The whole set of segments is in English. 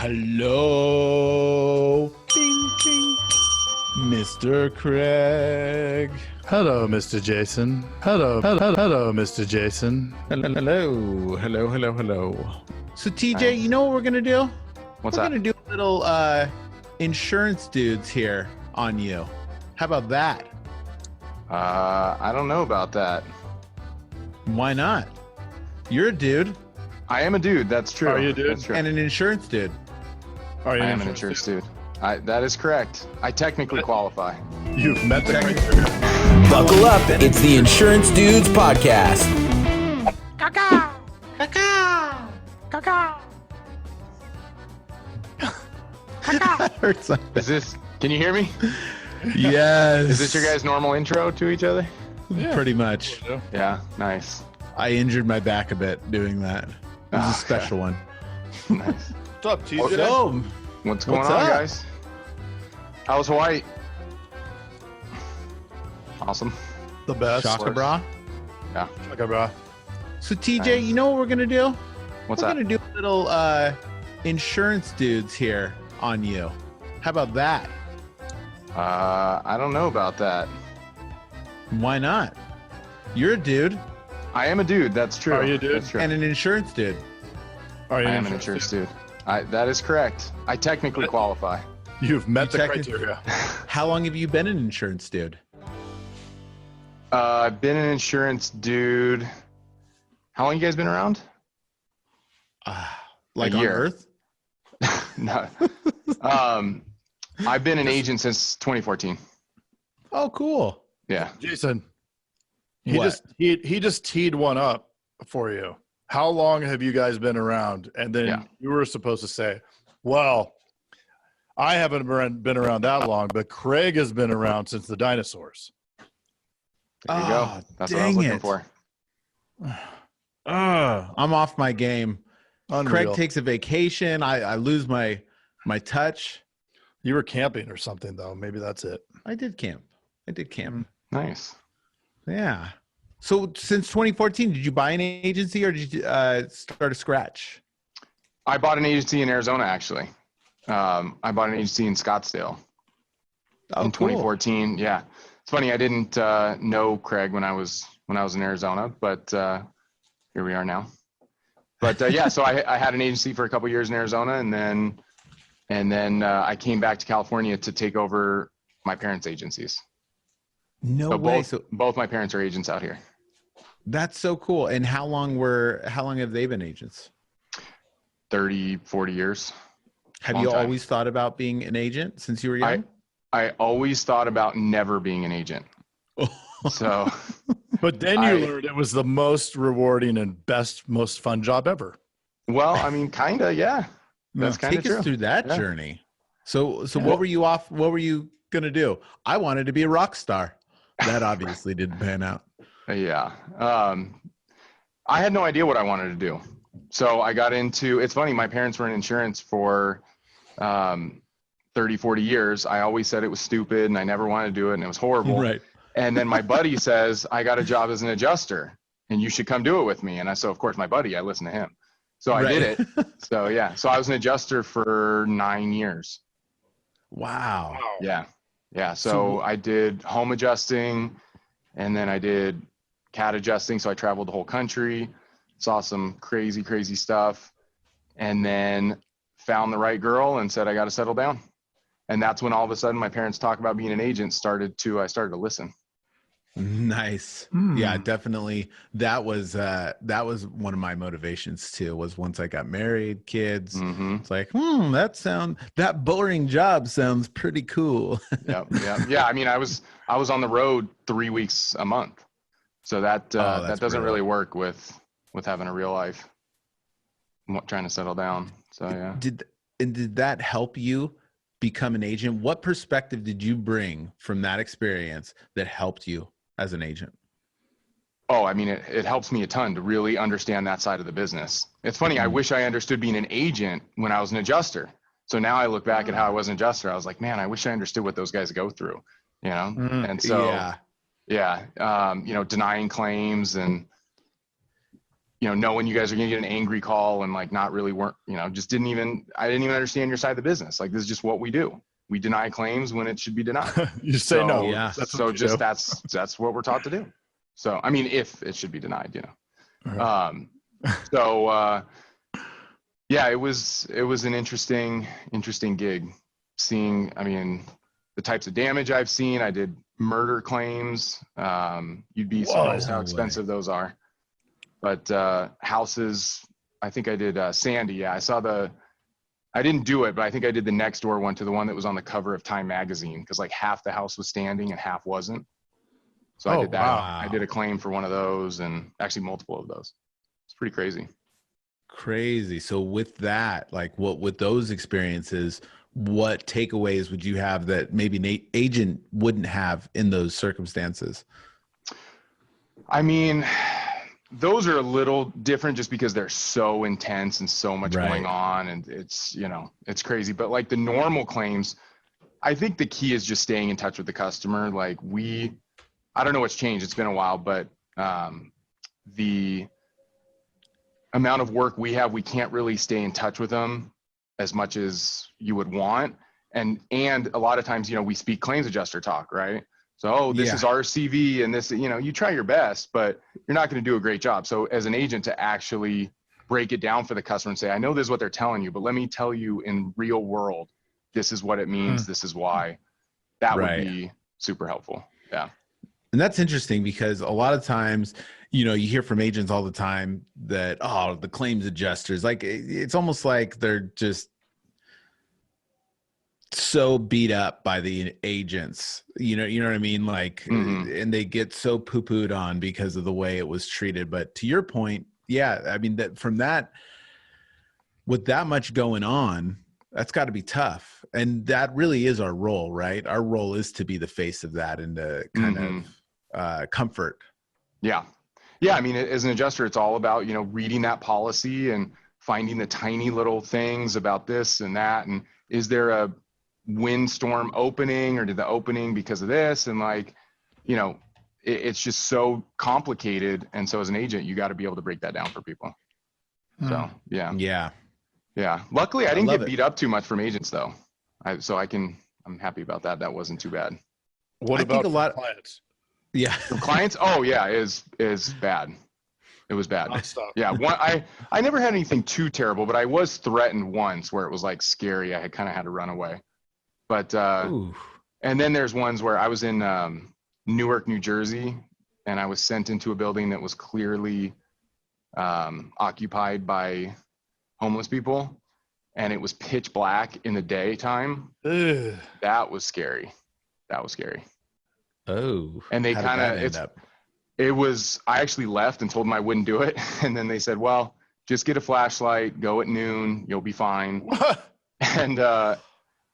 Hello, ding, ding. Mr. Craig. Hello, Mr. Jason. Hello, Mr. Jason. Hello. So, TJ, you know what we're gonna do? What's we're that? gonna do a little insurance dudes here on you. How about that? I don't know about that. Why not? You're a dude I am a dude. That's true. Are you a dude? That's true. and an insurance dude. Are you I am an insurance dude. That is correct. I technically qualify. You've met the criteria. Buckle up, it's the Insurance Dudes Podcast. That hurts. Is this? Can you hear me? Yes. Is this your guys' normal intro to each other? Pretty much. Yeah. Nice. I injured my back a bit doing that. It was a special one. Nice. What's up, TJ? So, What's going What's on, up? guys? How was Hawaii? Awesome. The best. Shaka bra. Yeah. Shaka bra. So, TJ, you know what we're gonna do? What's we're that? gonna do a little insurance dudes here on you. How about that? I don't know about that. Why not? You're a dude I am a dude. That's true. Are you a dude? That's true. and an insurance dude. Are you I am an insurance dude. That is correct. I technically qualify. You've met the technically- criteria. How long have you been an insurance dude? I've been an insurance dude. How long you guys been around? Like A on year. Earth? No. I've been an agent since 2014. Oh, cool. Yeah. Jason, he What? just teed one up for you. How long have you guys been around? And then Yeah. you were supposed to say, well, I haven't been around that long, but Craig has been around since the dinosaurs. There you Oh, go. That's what I was dang looking it. for. I'm off my game. Unreal. Craig takes a vacation. I lose my touch. You were camping or something, though. Maybe that's it. I did camp. Nice. Yeah. So since 2014, did you buy an agency or did you start a scratch? I bought an agency in Arizona, actually. I bought an agency in Scottsdale in 2014. Yeah. It's funny. I didn't know Craig when I was in Arizona, but here we are now. But yeah, so I had an agency for a couple years in Arizona, and then I came back to California to take over my parents' agencies. No So way. both So both my parents are agents out here. that's so cool. And how long have they been agents? 30, 40 years. Have Long you time. always thought about being an agent since you were young? I always thought about never being an agent. So But then you learned it was the most rewarding and most fun job ever. well, I mean, kind of, yeah. That's kind of Take us true. through that Yeah. journey. So Yeah. what were you going to do? I wanted to be a rock star. That obviously didn't pan out. Yeah. I had no idea what I wanted to do. So I got into, it's funny, my parents were in insurance for 30, 40 years. I always said it was stupid and I never wanted to do it and it was horrible. Right. And then my buddy says, I got a job as an adjuster and you should come do it with me. And so of course my buddy, I listened to him. So I did it. So yeah. So I was an adjuster for 9 years. Wow. Yeah. Yeah. So I did home adjusting and then I did cat adjusting. So I traveled the whole country, saw some crazy, crazy stuff, and then found the right girl and said, I got to settle down. And that's when all of a sudden my parents talk about being an agent I started to listen. Nice. Yeah, definitely. That was one of my motivations too, was once I got married, kids, Mm-hmm. it's like, that boring job sounds pretty cool. Yep. Yeah. I mean, I was on the road 3 weeks a month. So that that's doesn't brutal. really work with having a real life, trying to settle down. So yeah. Did that help you become an agent? What perspective did you bring from that experience that helped you as an agent? Oh, I mean, it helps me a ton to really understand that side of the business. It's funny. I wish I understood being an agent when I was an adjuster. So now I look back at how I was an adjuster. I was like, man, I wish I understood what those guys go through, you know? And so, Yeah. denying claims and knowing you guys are going to get an angry call and like not really weren't, I didn't even understand your side of the business. Like, this is just what we do. We deny claims when it should be denied. You say no. Yeah. That's what we're taught to do. So, I mean, if it should be denied, Right. Yeah, it was an interesting gig seeing, the types of damage I've seen. I did murder claims. You'd be surprised how expensive those are. But houses, I think I did Sandy. Yeah, I didn't do it, but I think I did the next door one to the one that was on the cover of Time magazine, because like half the house was standing and half wasn't. So I did that. Wow. I did a claim for one of those, and actually multiple of those. It's pretty crazy. Crazy. So with that, like with those experiences, what takeaways would you have that maybe an agent wouldn't have in those circumstances? I mean, those are a little different just because they're so intense and so much going on, and it's crazy. But like the normal claims, I think the key is just staying in touch with the customer. Like I don't know what's changed. It's been a while, but the amount of work we have, we can't really stay in touch with them as much as you would want. And a lot of times, we speak claims adjuster talk, right? So, this is our CV, and this, you try your best, but you're not going to do a great job. So as an agent, to actually break it down for the customer and say, I know this is what they're telling you, but let me tell you in real world, this is what it means. This is why. That would be super helpful. Yeah. And that's interesting because a lot of times, you hear from agents all the time that, the claims adjusters, like it's almost like they're just so beat up by the agents, you know what I mean? Like, and they get so poo-pooed on because of the way it was treated. But to your point, that with that much going on, that's got to be tough. And that really is our role, right? Our role is to be the face of that and to kind of comfort. Yeah. Yeah. As an adjuster, it's all about, reading that policy and finding the tiny little things about this and that. And is there a windstorm opening, or did the opening because of this? And like, it's just so complicated. And so as an agent, you got to be able to break that down for people. So, yeah. Luckily, I didn't get beat up too much from agents though. I'm happy about that. That wasn't too bad. What about clients? Yeah. From clients? Oh yeah, is bad. It was bad. Yeah. I never had anything too terrible, but I was threatened once where it was like scary. I kind of had to run away. But, and then there's ones where I was in Newark, New Jersey, and I was sent into a building that was clearly occupied by homeless people, and it was pitch black in the daytime. Ugh. That was scary. Oh. And they I actually left and told them I wouldn't do it. And then they said, well, just get a flashlight, go at noon, you'll be fine. And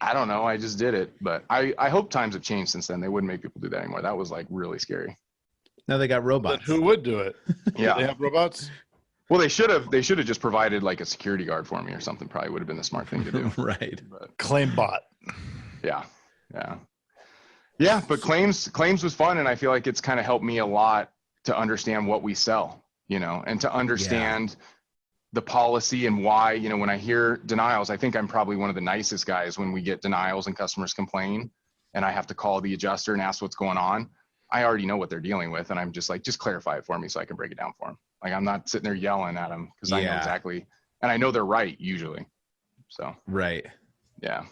I don't know. I just did it, but I hope times have changed since then. They wouldn't make people do that anymore. That was like really scary. Now they got robots. But who would do it? Yeah. They have robots? Well, they should have just provided like a security guard for me or something. Probably would have been the smart thing to do. Right. But, claim bot. Yeah. But claims was fun. And I feel like it's kind of helped me a lot to understand what we sell, and to understand the policy and why, when I hear denials, I think I'm probably one of the nicest guys when we get denials and customers complain and I have to call the adjuster and ask what's going on. I already know what they're dealing with. And I'm just like, just clarify it for me so I can break it down for them. Like, I'm not sitting there yelling at them because I know exactly. And I know they're right usually. So, right. Yeah.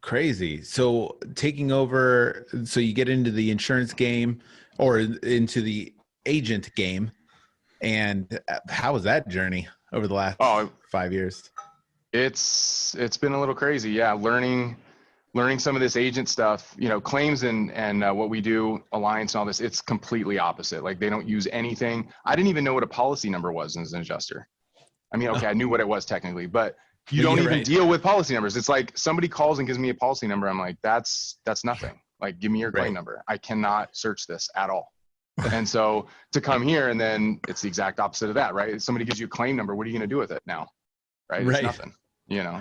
Crazy. So taking over, so you get into the insurance game or into the agent game. And how was that journey over the last 5 years? It's been a little crazy. Yeah. Learning some of this agent stuff, claims and what we do, Alliance and all this, it's completely opposite. Like, they don't use anything. I didn't even know what a policy number was as an adjuster. Okay, I knew what it was technically, but you don't even deal with policy numbers. It's like somebody calls and gives me a policy number. I'm like, that's nothing. Like, give me your claim number. I cannot search this at all. And so to come here, and then it's the exact opposite of that, right? Somebody gives you a claim number. What are you going to do with it now? Right? It's nothing,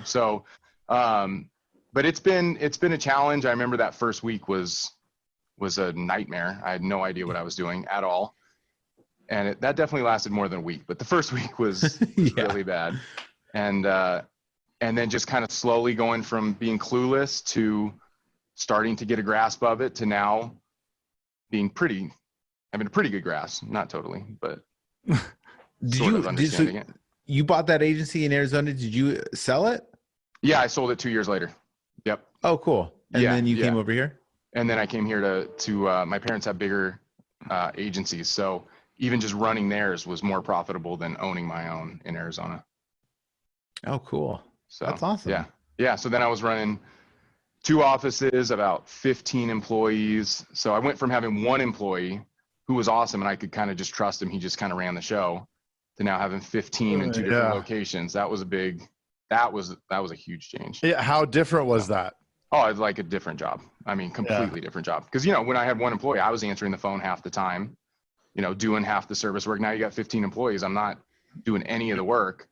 So, but it's been a challenge. I remember that first week was a nightmare. I had no idea what I was doing at all. And that definitely lasted more than a week, but the first week was really bad. And then just kind of slowly going from being clueless to starting to get a grasp of it to now having a pretty good grasp, not totally, but understanding it. You bought that agency in Arizona. Did you sell it? Yeah, I sold it 2 years later. Yep. Oh, cool. And then you came over here? And then I came here to my parents have bigger agencies. So even just running theirs was more profitable than owning my own in Arizona. Oh, cool. So that's awesome. Yeah. Yeah. So then I was running 2 offices, about 15 employees. So I went from having 1 employee who was awesome and I could kind of just trust him. He just kind of ran the show, to now having 15 in 2 different locations. That was a huge change. Yeah. How different was that? Oh, it's like a different job. I mean, completely different job. Because, when I had 1 employee, I was answering the phone half the time, doing half the service work. Now you got 15 employees. I'm not doing any of the work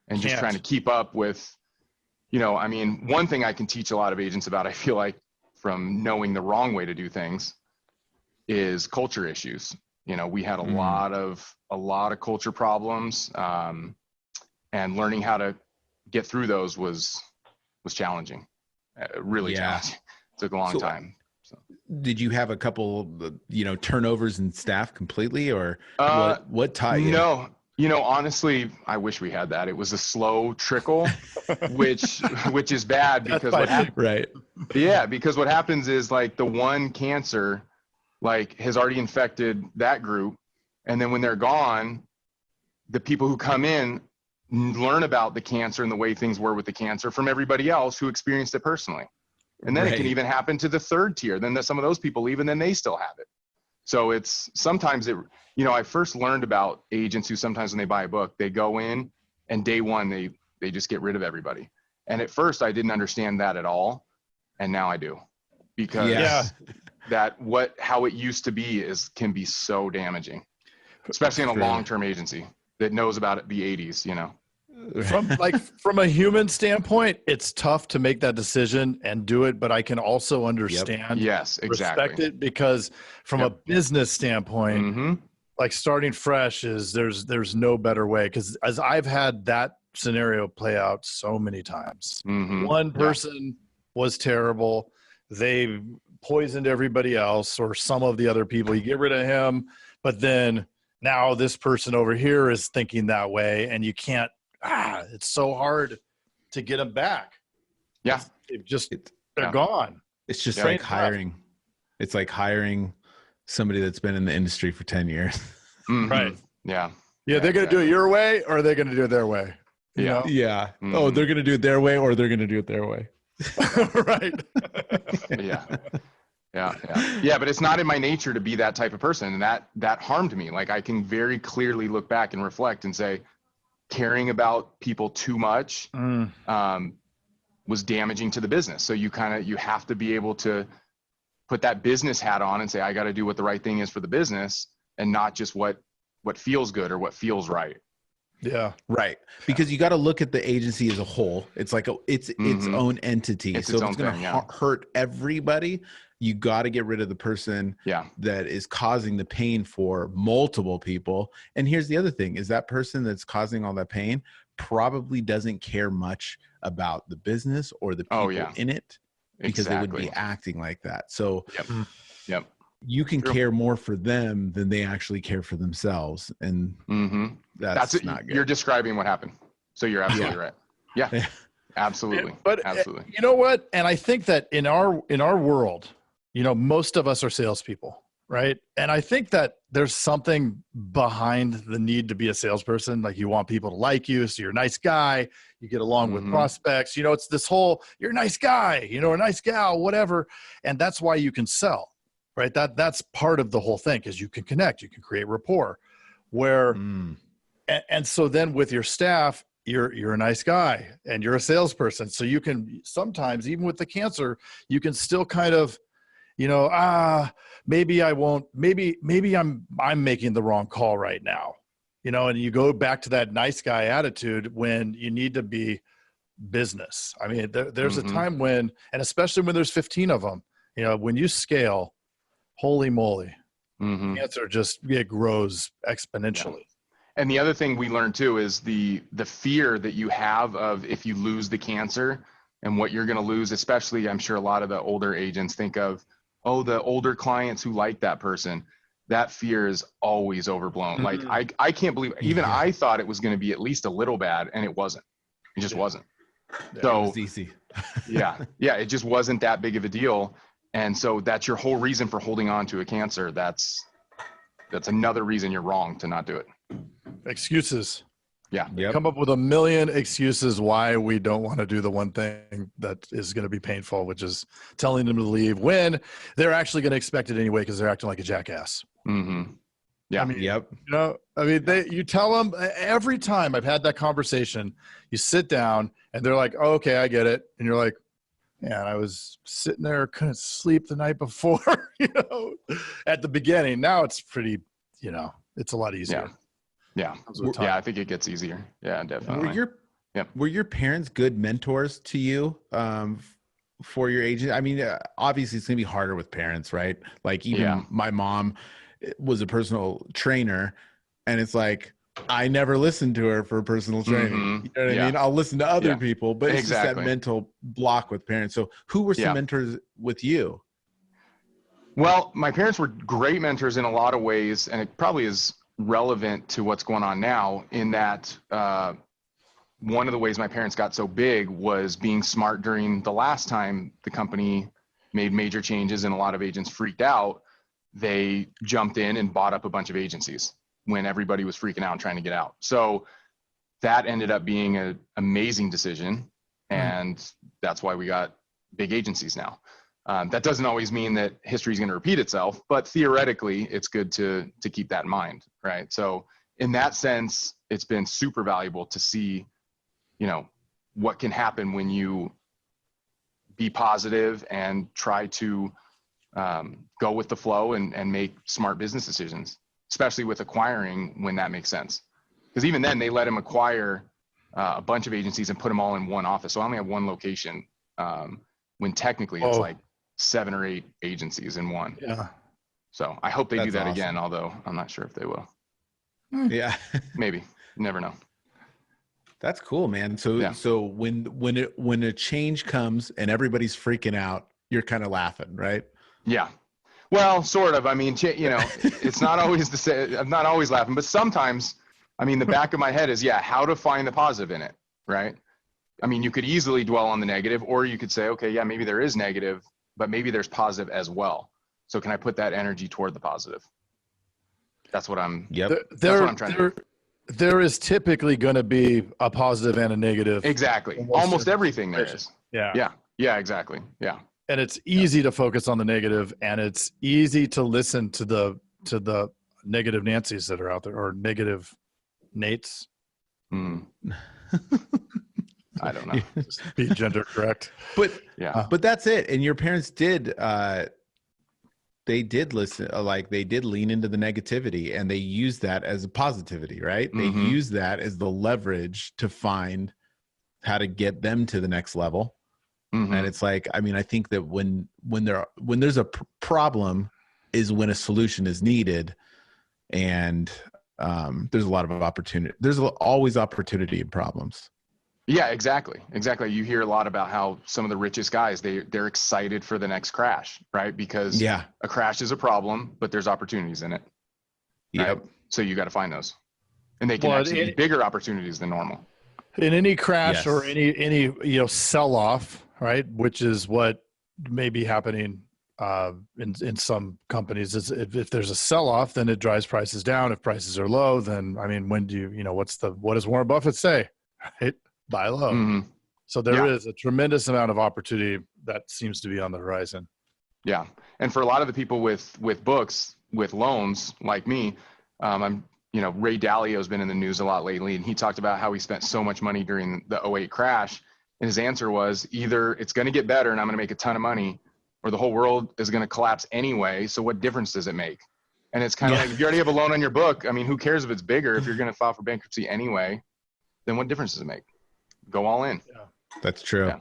and just trying to keep up with, one thing I can teach a lot of agents about, I feel like, from knowing the wrong way to do things, is culture issues. We had a lot of culture problems, and learning how to get through those was challenging. Really challenging. It took a long time. So. Did you have a couple, turnovers in staff completely, or what taught you? No, honestly, I wish we had that. It was a slow trickle, which is bad because because what happens is, like, the one cancer, like, has already infected that group, and then when they're gone, the people who come in learn about the cancer and the way things were with the cancer from everybody else who experienced it personally. And then it can even happen to the 3rd tier. Then some of those people leave and then they still have it. So it's sometimes I first learned about agents who sometimes when they buy a book, they go in and day one, they just get rid of everybody. And at first I didn't understand that at all. And now I do, because how it used to be can be so damaging, especially in a long-term agency that knows about it, the 80s, From a human standpoint, it's tough to make that decision and do it, but I can also understand, respect it, because from a business standpoint, like, starting fresh there's no better way. Because as I've had that scenario play out so many times, one person was terrible. They poisoned everybody else, or some of the other people. You get rid of him, but then now this person over here is thinking that way, and you can't, it's so hard to get them back. Yeah. They're gone. It's just like hiring. It's like hiring somebody that's been in the industry for 10 years. Right. Yeah. Yeah. They're going to do it your way, or they're going to do it their way. Yeah. Oh, they're going to do it their way, or they're going to do it their way. Right. Yeah, but it's not in my nature to be that type of person, and that harmed me. Like, I can very clearly look back and reflect and say, caring about people too much was damaging to the business. So you have to be able to put that business hat on and say, I got to do what the right thing is for the business, and not just what feels good or what feels right. Yeah. Right. Because you got to look at the agency as a whole. It's like its own entity. So if it's going to hurt everybody, you got to get rid of the person that is causing the pain for multiple people. And here's the other thing, is that person that's causing all that pain probably doesn't care much about the business or the people in it, because they would be acting like that. So you can care more for them than they actually care for themselves. And that's not good. You're describing what happened. So you're absolutely right. Yeah, absolutely. But absolutely. You know what? And I think that in our world, most of us are salespeople, right? And I think that there's something behind the need to be a salesperson. Like, you want people to like you, so you're a nice guy, you get along with prospects. It's this whole, you're a nice guy, a nice gal, whatever. And that's why you can sell, right? That's part of the whole thing, because you can connect, you can create rapport. And so then with your staff, you're a nice guy and you're a salesperson. So you can sometimes, even with the cancer, you can still kind of, maybe I won't, maybe I'm making the wrong call right now, and you go back to that nice guy attitude when you need to be business. I mean, there's a time when, and especially when there's 15 of them, when you scale, holy moly, cancer it grows exponentially. Yeah. And the other thing we learned too is the fear that you have of if you lose the cancer and what you're going to lose, especially I'm sure a lot of the older agents think of, oh, the older clients who like that person. That fear is always overblown. Like I can't believe, even I thought it was going to be at least a little bad, and it wasn't. It just wasn't. So it was easy. yeah, it just wasn't that big of a deal. And so that's your whole reason for holding on to a cancer. That's another reason you're wrong to not do it. Excuses. Yeah. Yep. Come up with a million excuses why we don't want to do the one thing that is going to be painful, which is telling them to leave when they're actually going to expect it anyway because they're acting like a jackass. Yeah. I mean, you tell them every time I've had that conversation, you sit down and they're like, oh, okay, I get it. And you're like, man, I was sitting there, couldn't sleep the night before, at the beginning. Now it's pretty, it's a lot easier. Yeah. I think it gets easier. Yeah, definitely. Were your parents good mentors to you for your agent? I mean, obviously it's gonna be harder with parents, right? Like even my mom was a personal trainer, and it's like I never listened to her for personal training. You know what I mean? I'll listen to other people, but it's just that mental block with parents. So who were some mentors with you? Well, my parents were great mentors in a lot of ways, and it probably is relevant to what's going on now in that one of the ways my parents got so big was being smart during the last time the company made major changes and a lot of agents freaked out. They jumped in and bought up a bunch of agencies when everybody was freaking out and trying to get out. So that ended up being an amazing decision, and that's why we got big agencies now. That doesn't always mean that history is going to repeat itself, but theoretically, it's good to keep that in mind, right? So in that sense, it's been super valuable to see, what can happen when you be positive and try to go with the flow and make smart business decisions, especially with acquiring when that makes sense. Because even then, they let him acquire a bunch of agencies and put them all in one office. So I only have one location when technically it's like 7 or 8 agencies in one. Yeah. So I hope they do that again, although I'm not sure if they will. Yeah. Maybe. You never know. That's cool, man. So when a change comes and everybody's freaking out, you're kind of laughing, right? Yeah. Well, sort of. I mean, it's not always the same. I'm not always laughing, but sometimes, I mean, the back of my head is, how to find the positive in it, right? I mean, you could easily dwell on the negative, or you could say, okay, yeah, maybe there is negative, but maybe there's positive as well. So can I put that energy toward the positive? That's what I'm. Yep. That's what I'm trying to do. There is typically going to be a positive and a negative. Exactly. Almost everything there is. Yeah. Yeah. Exactly. Yeah. And it's easy to focus on the negative, and it's easy to listen to the negative Nancys that are out there, or negative Nates. I don't know. Just be gender correct. But that's it. And your parents did. They did listen, they did lean into the negativity, and they used that as a positivity, right? They used that as the leverage to find how to get them to the next level. And it's like, I mean, I think that when there's a problem is when a solution is needed, and there's a lot of opportunity. There's always opportunity in problems. Yeah, exactly. You hear a lot about how some of the richest guys, they're excited for the next crash, right? Because a crash is a problem, but there's opportunities in it. Right? Yep. So you got to find those, and they can actually be bigger opportunities than normal. In any crash or any sell off, right? Which is what may be happening in some companies. Is if there's a sell off, then it drives prices down. If prices are low, then I mean, when do what does Warren Buffett say? Right? Buy low. So there is a tremendous amount of opportunity that seems to be on the horizon. Yeah. And for a lot of the people with books, with loans like me, Ray Dalio's been in the news a lot lately, and he talked about how he spent so much money during the 2008 crash. And his answer was either it's going to get better and I'm going to make a ton of money, or the whole world is going to collapse anyway. So what difference does it make? And it's kind of like, if you already have a loan on your book, I mean, who cares if it's bigger? If you're going to file for bankruptcy anyway, then what difference does it make? Go all in. Yeah, that's true.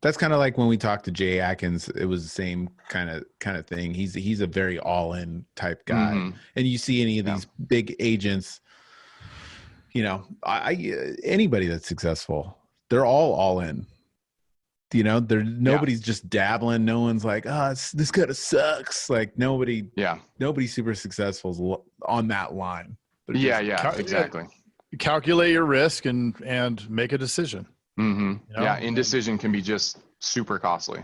That's kind of like when we talked to Jay Atkins, it was the same kind of thing. He's a very all-in type guy. And you see any of these big agents, you know, anybody that's successful, they're all in. You know, nobody's just dabbling. No one's like, this kind of sucks. Like nobody's super successful is on that line. Exactly. Calculate your risk and make a decision. You know? Indecision can be just super costly.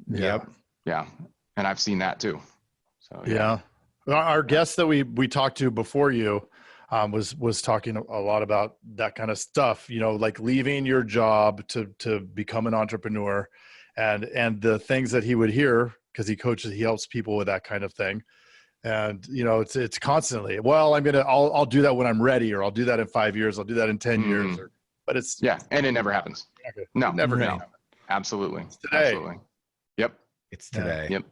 Yep. Yeah. And I've seen that too. So our guest that we talked to before you was talking a lot about that kind of stuff, you know, like leaving your job to become an entrepreneur and the things that he would hear, because he helps people with that kind of thing. And, you know, it's constantly, well, I'll do that when I'm ready, or I'll do that in 5 years. I'll do that in 10 years. But it's and it never happens. No, never. Absolutely. It's today. Absolutely. Yep. It's today. Yep.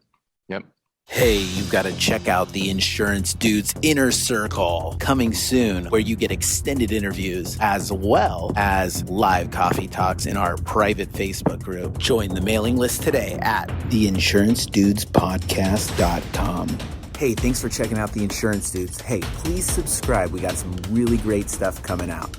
Hey, you've got to check out the Insurance Dudes Inner Circle, coming soon, where you get extended interviews as well as live coffee talks in our private Facebook group. Join the mailing list today at theinsurancedudespodcast.com. Hey, thanks for checking out the Insurance Dudes. Hey, please subscribe. We got some really great stuff coming out.